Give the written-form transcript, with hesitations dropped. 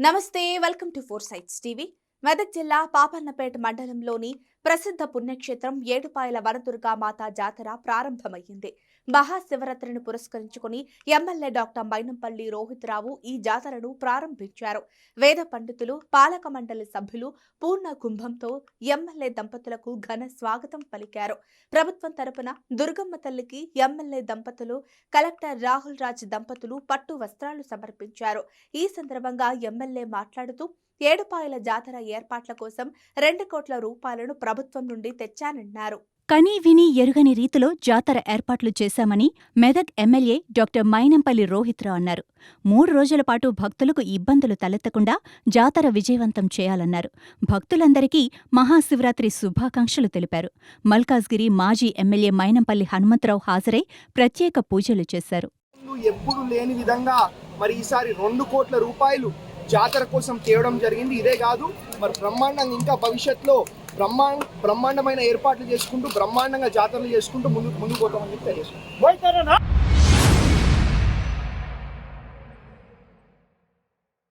నమస్తే, welcome to four sights TV. Medak జిల్లా పాపన్నపేట మండలంలోని ప్రసిద్ధ పుణ్యక్షేత్రం ఏడుపాయల వనదుర్గా మాతా జాతర ప్రారంభమైంది. మహాశివరాత్రిని పురస్కరించుకుని ఎమ్మెల్యే డాక్టర్ మైనంపల్లి రోహితరావు ఈ జాతరను ప్రారంభించారు. వేద పండితులు, పాలక మండలి సభ్యులు పూర్ణ కుంభంతో ఎమ్మెల్యే దంపతులకు ఘన స్వాగతం పలికారు. ప్రభుత్వం తరపున దుర్గమ్మ తల్లికి ఎమ్మెల్యే దంపతులు, కలెక్టర్ రాహుల్ రాజ్ దంపతులు పట్టు వస్త్రాలు సమర్పించారు. ఈ సందర్భంగా ఎమ్మెల్యే మాట్లాడుతూ ఏడుపాయల జాతర ఏర్పాట్ల కోసం 2 కోట్ల రూపాయలను ప్రభుత్వం నుండి తెచ్చానన్నారు. కనీ విని ఎరుగని రీతిలో జాతర ఏర్పాట్లు చేశామని మెదక్ ఎమ్మెల్యే డాక్టర్ మైనంపల్లి రోహిత్రావు అన్నారు. 3 రోజుల పాటు భక్తులకు ఇబ్బందులు తలెత్తకుండా జాతర విజయవంతం చేయాలన్నారు. భక్తులందరికీ మహాశివరాత్రి శుభాకాంక్షలు తెలిపారు. మల్కాజ్గిరి మాజీ ఎమ్మెల్యే మైనంపల్లి హనుమంతరావు హాజరై ప్రత్యేక పూజలు చేశారు. ఎప్పుడు లేని విధంగా మరి ఈసారి 2 కోట్ల రూపాయలు జాతర కోసం తేవడం జరిగింది. ఇదే కాదు, మరి బ్రహ్మాండంగా ఇంకా భవిష్యత్తులో బ్రహ్మాండమైన ఏర్పాట్లు చేసుకుంటూ బ్రహ్మాండంగా జాతరలు చేసుకుంటూ ముందుకు పోతామని తెలియజేస్తున్నాం.